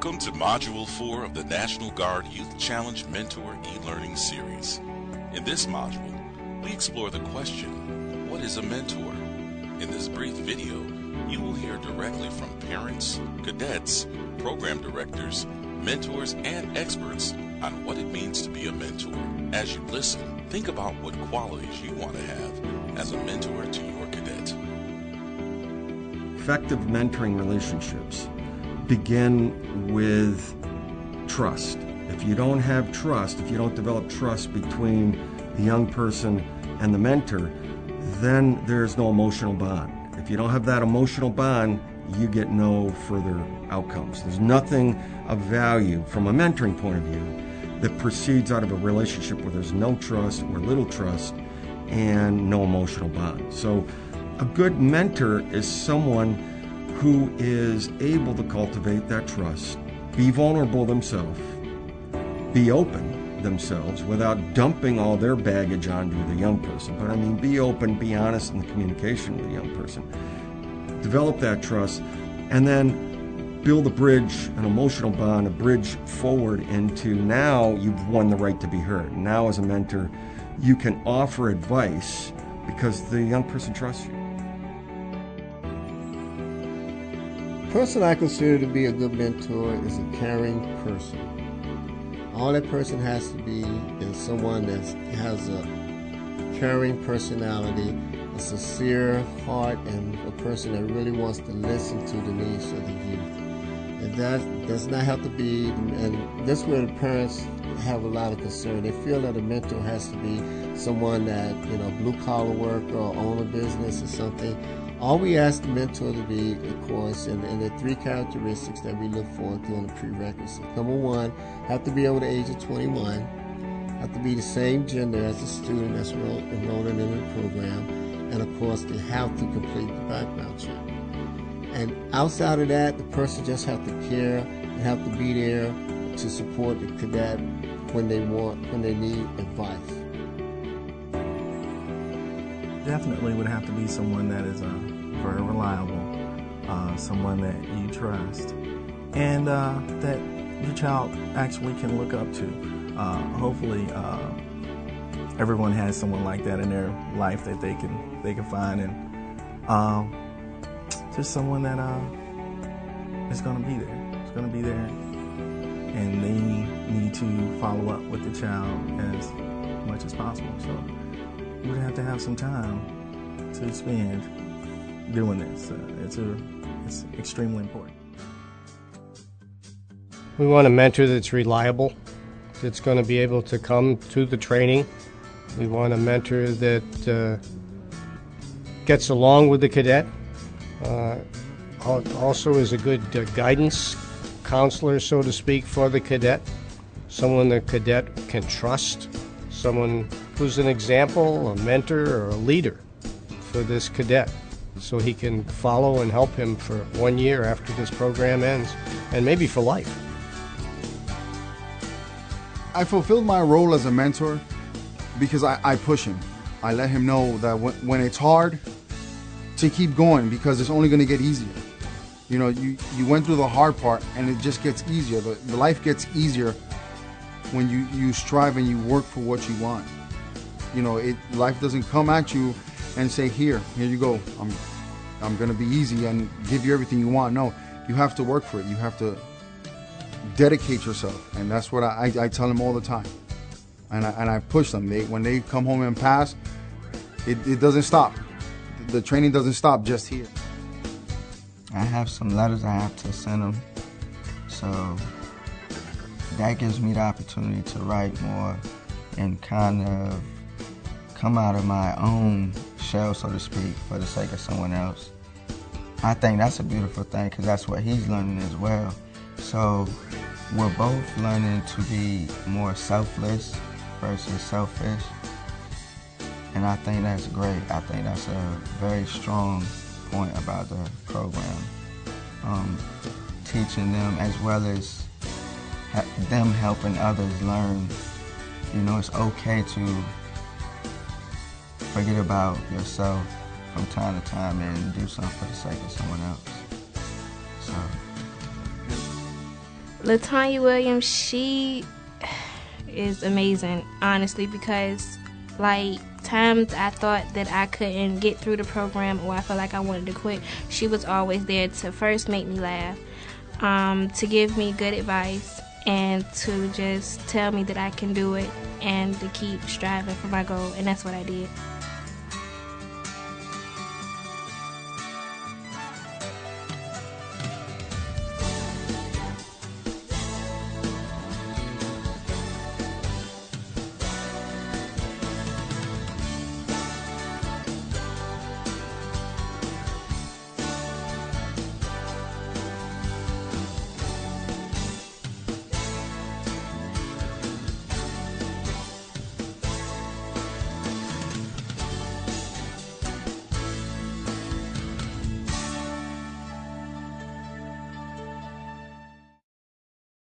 Welcome to Module 4 of the National Guard Youth Challenge Mentor e-learning series. In this module, we explore the question, what is a mentor? In this brief video, you will hear directly from parents, cadets, program directors, mentors, and experts on what it means to be a mentor. As you listen, think about what qualities you want to have as a mentor to your cadet. Effective mentoring relationships begin with trust. If you don't have trust, if you don't develop trust between the young person and the mentor, then there's no emotional bond. If you don't have that emotional bond, you get no further outcomes. There's nothing of value from a mentoring point of view that proceeds out of a relationship where there's no trust or little trust and no emotional bond. So a good mentor is someone who is able to cultivate that trust, be vulnerable themselves, be open themselves without dumping all their baggage onto the young person. But I mean, be open, be honest in the communication with the young person. Develop that trust, and then build a bridge, an emotional bond, a bridge forward into now you've won the right to be heard. Now as a mentor, you can offer advice because the young person trusts you. The person I consider to be a good mentor is a caring person. All that person has to be is someone that has a caring personality, a sincere heart, and a person that really wants to listen to the needs of the youth. If that does not have to be, and that's where the parents have a lot of concern. They feel that a mentor has to be someone that, blue collar worker or own a business or something. All we ask the mentor to be, of course, and the three characteristics that we look for doing the prerequisite. Number one, have to be over the age of 21, have to be the same gender as the student that's enrolling in the program, and of course, they have to complete the background check. And outside of that, the person just have to care and have to be there to support the cadet when they need advice. Definitely would have to be someone that is very reliable, someone that you trust, and that your child actually can look up to. Hopefully, everyone has someone like that in their life that they can find, and just someone that is going to be there. It's going to be there, and they need to follow up with the child as much as possible. So you would have to have some time to spend doing this. It's extremely important. We want a mentor that's reliable, that's going to be able to come to the training. We want a mentor that gets along with the cadet, also is a good guidance counselor, so to speak, for the cadet, someone the cadet can trust, someone who's an example, a mentor, or a leader for this cadet, so he can follow and help him for 1 year after this program ends, and maybe for life. I fulfilled my role as a mentor because I push him. I let him know that when it's hard, to keep going, because it's only going to get easier. You went through the hard part, and it just gets easier. The life gets easier when you strive and you work for what you want. Life doesn't come at you and say, here you go, I'm gonna be easy and give you everything you want. No, you have to work for it. You have to dedicate yourself, and that's what I tell them all the time. And I push them. When they come home and pass, it doesn't stop. The training doesn't stop just here. I have some letters I have to send them, so that gives me the opportunity to write more and kind of come out of my own shell, so to speak, for the sake of someone else. I think that's a beautiful thing, because that's what he's learning as well. So we're both learning to be more selfless versus selfish, and I think that's great. I think that's a very strong point about the program. Teaching them, as well as them helping others learn, it's okay to forget about yourself from time to time and do something for the sake of someone else. So LaTanya Williams, she is amazing, honestly, because like times I thought that I couldn't get through the program or I felt like I wanted to quit, she was always there to first make me laugh, to give me good advice, and to just tell me that I can do it and to keep striving for my goal, and that's what I did.